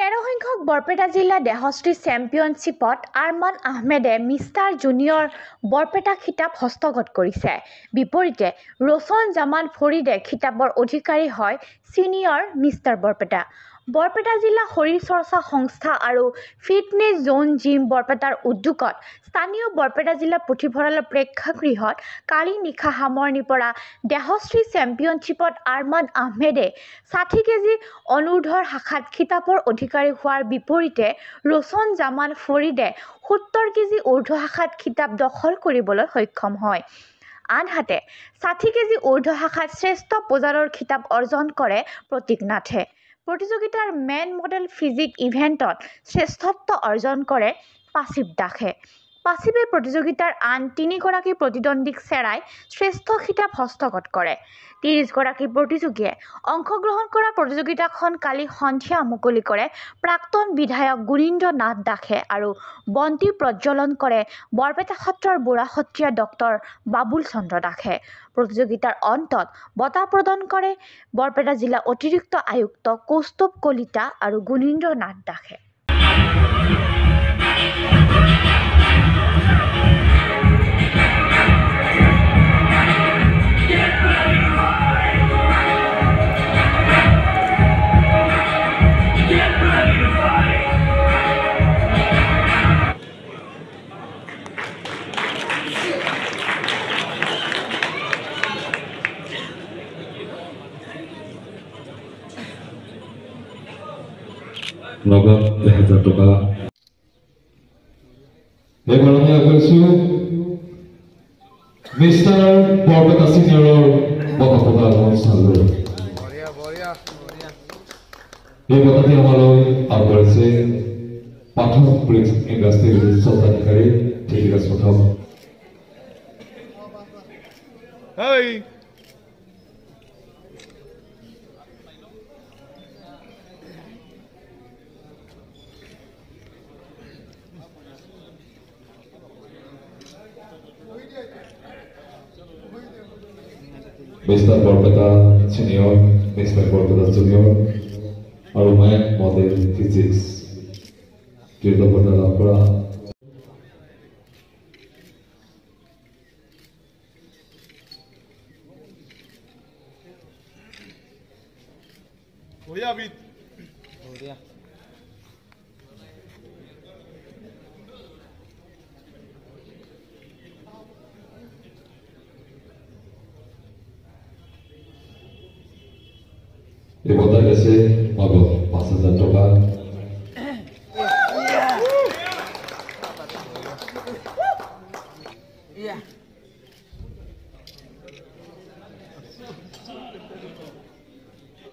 13 সংখ্যক বৰপেটা জিলা দেহশ্ৰী চেম্পিয়নশ্বিপত আৰমান আহমেদে মিষ্টাৰ জুনিয়ৰ বৰপেটা খিতাপ হস্তগত কৰিছে। বিপৰীতে ৰছন জামান ফৰিদে খিতাপৰ অধিকাৰী হয় ছিনিয়ৰ মিষ্টাৰ বৰপেটা। বৰপেটা জিলা শৰীৰ চৰ্চা সংস্থা আৰু ফিটনেছ জোন জিম বৰপেটাৰ উদ্যোগত স্থানীয় বৰপেটা জিলা পুথিভঁৰালৰ প্ৰেক্ষাগৃহত কালি নিশা সামৰণি পৰা দেহশ্ৰী চেম্পিয়নশ্বিপত আৰমান আহমেদে 60 কেজি অনুৰ্ধৰ শাখাত খিতাপৰ অধিকাৰী হোৱাৰ বিপৰীতে ৰছন জামান ফৰিদে 70 কেজি ঊৰ্ধ্ব শাখাত খিতাপ দখল কৰিবলৈ সক্ষম হয়। আনহাতে 60 কেজি ঊৰ্ধ্ব শাখাত শ্ৰেষ্ঠ পৰ্যায়ৰ খিতাপ অৰ্জন কৰে প্ৰতীক নাথে। প্ৰতিযোগিতাৰ মেন মডেল ফিজিক ইভেণ্টত শ্ৰেষ্ঠত্ব অৰ্জন কৰে পাচিব দাসে। পাচিবে প্ৰতিযোগিতাৰ আন 3 গৰাকী প্ৰতিদ্বন্দ্বীক চেৰাই শ্ৰেষ্ঠ খিতাপ হস্তগত কৰে। 30 গৰাকী প্ৰতিযোগীয়ে অংশগ্ৰহণ কৰা প্ৰতিযোগিতাখন কালি সন্ধিয়া মুকলি কৰে প্ৰাক্তন বিধায়ক গুণীন্দ্ৰ নাথ দাসে আৰু বন্তি প্ৰজ্বলন কৰে বৰপেটা সত্ৰৰ বুঢ়া সত্ৰীয়া ডক্টৰ বাবুল চন্দ্ৰ দাসে। প্ৰতিযোগিতাৰ অন্তত বঁটা প্ৰদান কৰে বৰপেটা জিলা অতিৰিক্ত আয়ুক্ত কৌস্তুভ কলিতা আৰু গুণীন্দ্ৰ নাথ দাসে। নগদ 10,000 টকা এবাৰ আমি আগবাঢ়িছো মিষ্টাৰ বৰপেটা ছিনিয়ৰৰ বঁটা প্ৰদান অনুষ্ঠানলৈ। এই বঁটাটি আমালৈ আগবাঢ়িছে পাঠক ব্ৰিক্স ইণ্ডাষ্ট্ৰীৰ স্বত্বাধিকাৰী Thikraj Pathak. Mister Barpeta senior, mister Barpeta junior আৰু মেন মডেল ফিজিক্স তৃতীয় বঁটা লাভ কৰা এই বঁটা গেছে নগদ 5,000 টকা।